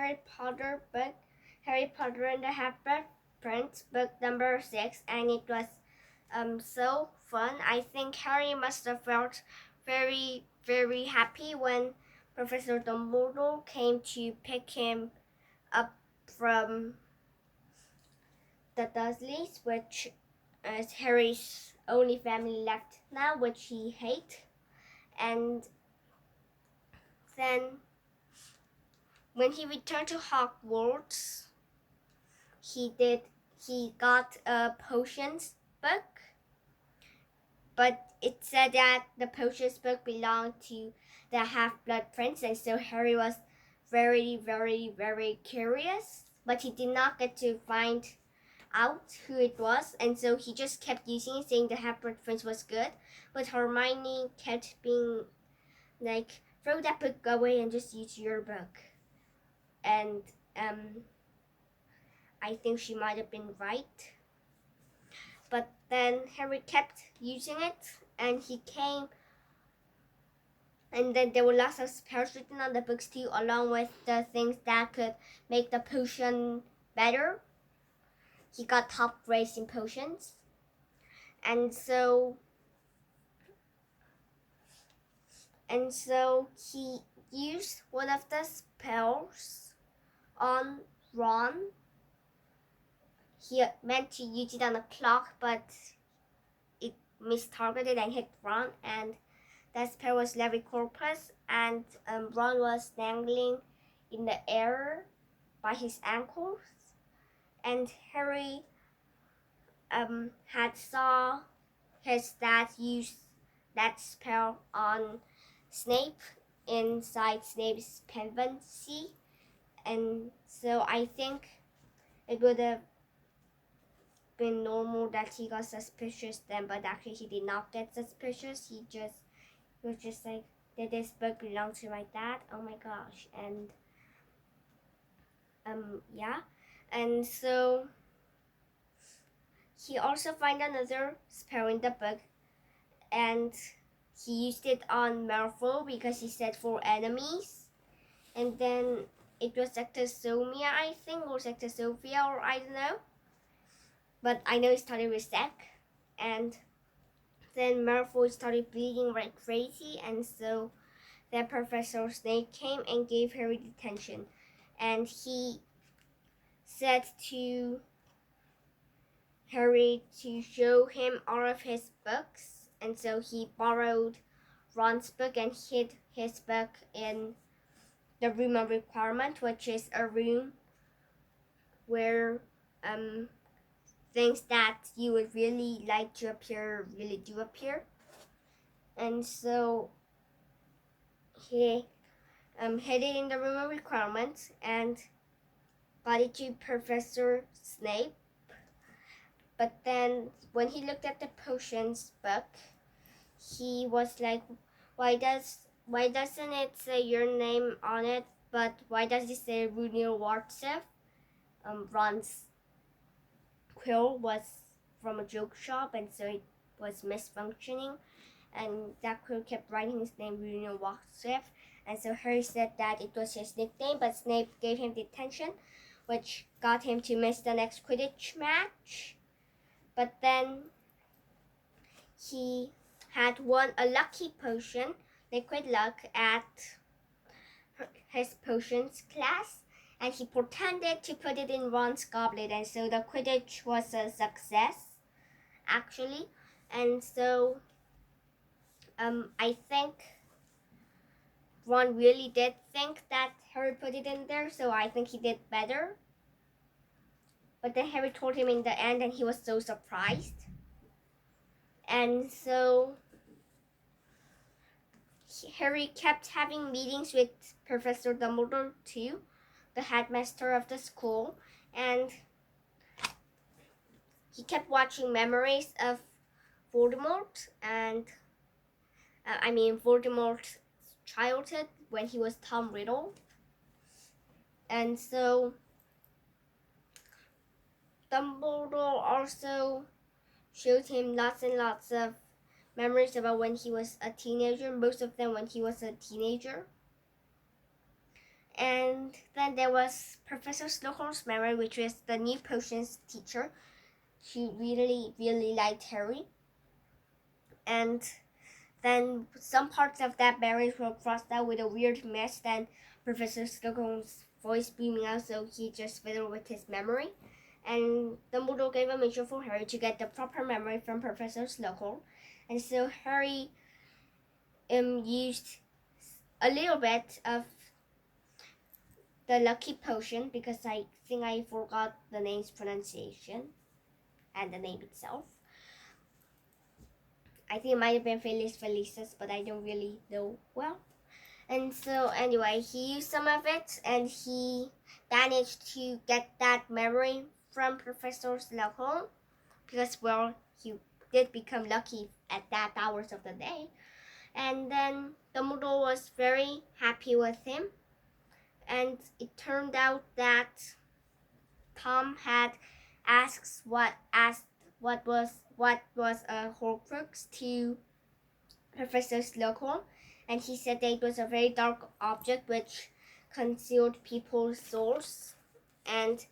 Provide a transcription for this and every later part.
Harry Potter book, Harry Potter and the Half-Blood Prince, book number 6, and it was so fun. I think Harry must have felt very, very happy when Professor Dumbledore came to pick him up from the Dursleys, which is Harry's only family left now, which he hates. And then when he returned to Hogwarts, he got a potions book, but it said that the potions book belonged to the Half-Blood Prince, and so Harry was very, very, very curious, but he did not get to find out who it was, and so he just kept using it, saying the Half-Blood Prince was good, but Hermione kept being like, throw that book away and just use your book. And I think she might have been right. But then Harry kept using it, and he came, and then there were lots of spells written on the books too, along with the things that could make the potion better. He got top grades in potions, and so he used one of the spells on Ron. He meant to use it on the clock, but it mistargeted and hit Ron, and that spell was Levicorpus, and Ron was dangling in the air by his ankles, and Harry had saw his dad use that spell on Snape inside Snape's penmancy, and so I think it would have been normal that he got suspicious then, but actually he did not get suspicious. He was just like, did this book belong to my dad? Oh my gosh. And yeah, and so he also found another spell in the book, and he used it on Malfoy because he said for enemies, and then it was Sectosomia, I think, or Sectosophia, or I don't know, but I know it started with Sec, and then Malfoy started bleeding like crazy, and so then Professor Snape came and gave Harry detention, and he said to Harry to show him all of his books, and so he borrowed Ron's book and hid his book in the room of requirement, which is a room where things that you would really like to appear really do appear. And so he hid it in the room of requirements and got it to Professor Snape. But then when he looked at the potions book, he was like, why doesn't it say your name on it, but why does it say Runil Wartsef? Ron's quill was from a joke shop, and so it was misfunctioning, and that quill kept writing his name Runil Wartsef, and so Harry said that it was his nickname, but Snape gave him detention, which got him to miss the next Quidditch match. But then he had won a lucky potion, Liquid Luck, at his potions class, and he pretended to put it in Ron's goblet, and so the Quidditch was a success, actually. And so I think Ron really did think that Harry put it in there, so I think he did better. But then Harry told him in the end, and he was so surprised. And so Harry kept having meetings with Professor Dumbledore too, the headmaster of the school, and he kept watching memories of Voldemort, and Voldemort's childhood when he was Tom Riddle. And so Dumbledore also showed him lots and lots of memories about when he was a teenager, most of them when he was a teenager. And then there was Professor Slughorn's memory, which was the new potions teacher. She really, really liked Harry. And then some parts of that memory were crossed out with a weird mess. Then Professor Slughorn's voice beaming out, so he just fiddled with his memory. And Dumbledore gave a mission for Harry to get the proper memory from Professor Slughorn. And so Harry used a little bit of the lucky potion, because I think I forgot the name's pronunciation and the name itself. I think it might have been Felis Felicis, but I don't really know well. And so anyway, he used some of it, and he managed to get that memory from Professor Slughorn, because, well, he did become lucky at that hours of the day. And then Dumbledore was very happy with him. And it turned out that Tom had asked what was a Horcrux to Professor Slughorn, and he said that it was a very dark object which concealed people's souls, and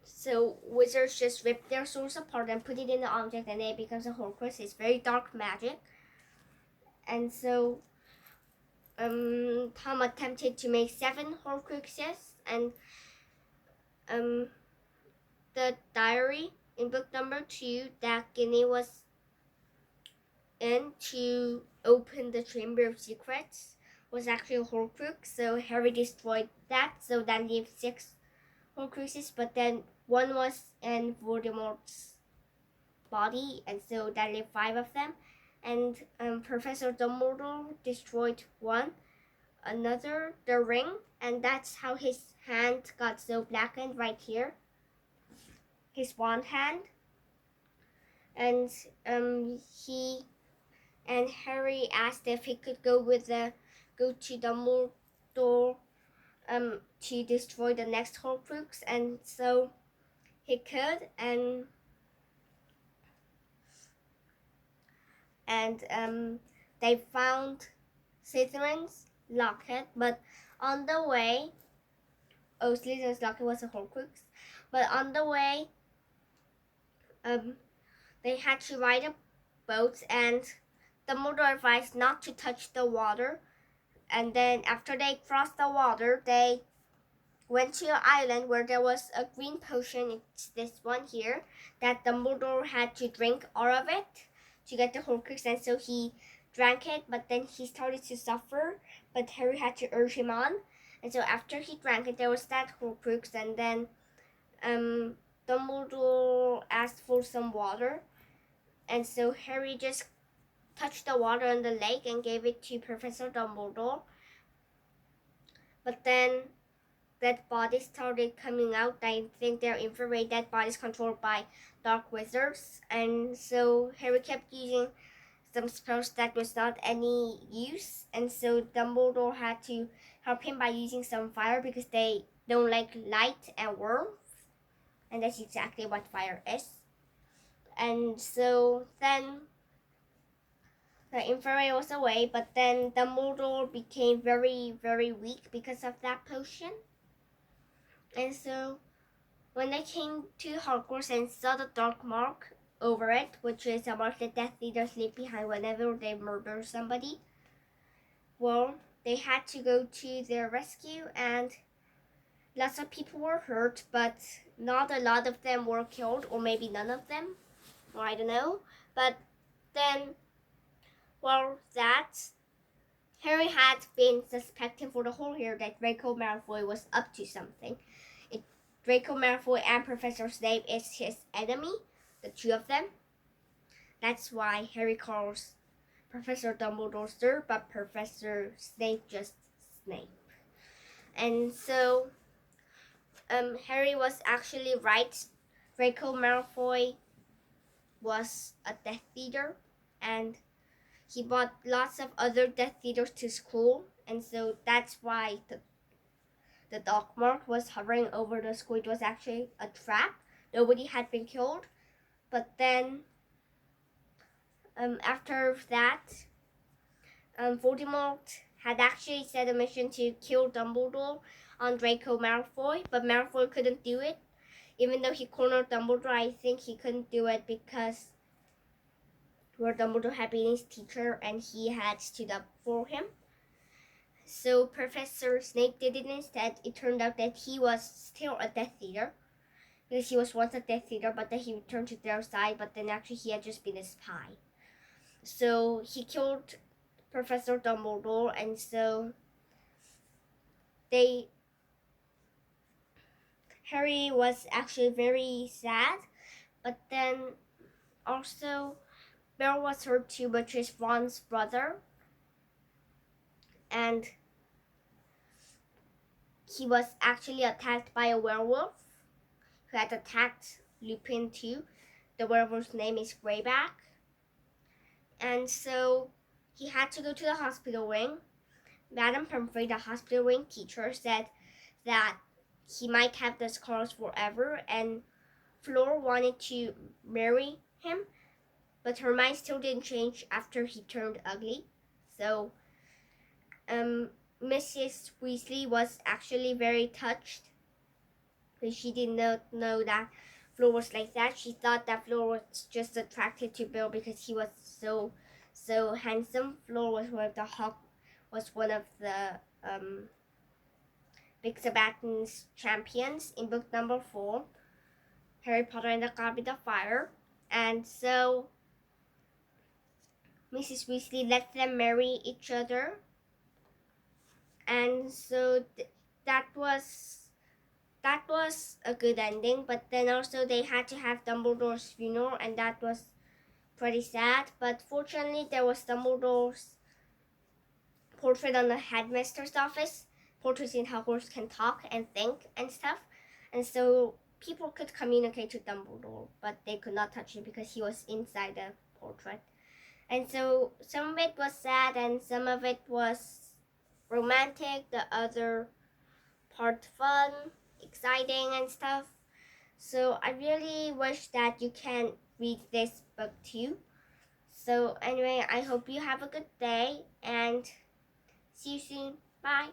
so wizards just rip their souls apart and put it in the object, and it becomes a Horcrux. It's very dark magic, and so Tom attempted to make 7 Horcruxes, and the diary in book number 2 that Ginny was in to open the Chamber of Secrets was actually a Horcrux, so Harry destroyed that, so that leaves 6 Horcruxes, but then 1 was in Voldemort's body, and so that left 5 of them. And Professor Dumbledore destroyed 1, another, the ring, and that's how his hand got so blackened right here, his wand hand. And Harry asked if he could go to Dumbledore to destroy the next Horcrux, and so he could, and they found Slytherin's locket, but on the way, Slytherin's locket was a Horcrux, but on the way, they had to ride a boat, and Dumbledore advised not to touch the water. And then after they crossed the water, they went to an island where there was a green potion. It's this one here that Dumbledore had to drink all of it to get the Horcrux, and so he drank it, but then he started to suffer, but Harry had to urge him on. And so after he drank it, there was that Horcrux, and then Dumbledore asked for some water, and so Harry just touched the water in the lake and gave it to Professor Dumbledore. But then dead bodies started coming out. I think they're infrared dead bodies controlled by dark wizards, and so Harry kept using some spells that was not any use, and so Dumbledore had to help him by using some fire, because they don't like light and warmth, and that's exactly what fire is. And so then the infrared was away, but then Dumbledore became very, very weak because of that potion. And so when they came to Hogwarts and saw the dark mark over it, which is a mark that Death Eaters leave behind whenever they murder somebody, well, they had to go to their rescue, and lots of people were hurt, but not a lot of them were killed, or maybe none of them, or I don't know. But then, well, Harry had been suspecting for the whole year that Draco Malfoy was up to something. Draco Malfoy and Professor Snape is his enemy, the 2 of them. That's why Harry calls Professor Dumbledore Sir, but Professor Snape just Snape. And so Harry was actually right. Draco Malfoy was a Death Eater, and he brought lots of other Death Eaters to school, and so that's why the dark mark was hovering over the school. It was actually a trap. Nobody had been killed, but then after that, Voldemort had actually set a mission to kill Dumbledore on Draco Malfoy, but Malfoy couldn't do it. Even though he cornered Dumbledore, I think he couldn't do it because Dumbledore had been his teacher and he had stood up for him. So Professor Snape did it instead. It turned out that he was still a Death Eater, because he was once a Death Eater, but then he returned to their side, but then actually he had just been a spy. So he killed Professor Dumbledore, and so Harry was actually very sad, but then also Beryl was hurt too, which is Ron's brother, and he was actually attacked by a werewolf who had attacked Lupin too. The werewolf's name is Greyback, and so he had to go to the hospital wing. Madame Pomfrey, the hospital wing teacher, said that he might have the scars forever, and Fleur wanted to marry him, but her mind still didn't change after he turned ugly. So Mrs. Weasley was actually very touched, because she did not know that Fleur was like that. She thought that Fleur was just attracted to Bill because he was so handsome. Fleur was one of the Big Sabaton's champions in book number 4, Harry Potter and the Goblet of Fire. And so Mrs. Weasley let them marry each other. And so that was a good ending, but then also they had to have Dumbledore's funeral, and that was pretty sad. But fortunately, there was Dumbledore's portrait on the headmaster's office. Portraits in Hogwarts can talk and think and stuff, and so people could communicate to Dumbledore, but they could not touch him because he was inside the portrait. And so some of it was sad and some of it was romantic, the other part fun, exciting and stuff. So I really wish that you can read this book too. So anyway, I hope you have a good day and see you soon. Bye.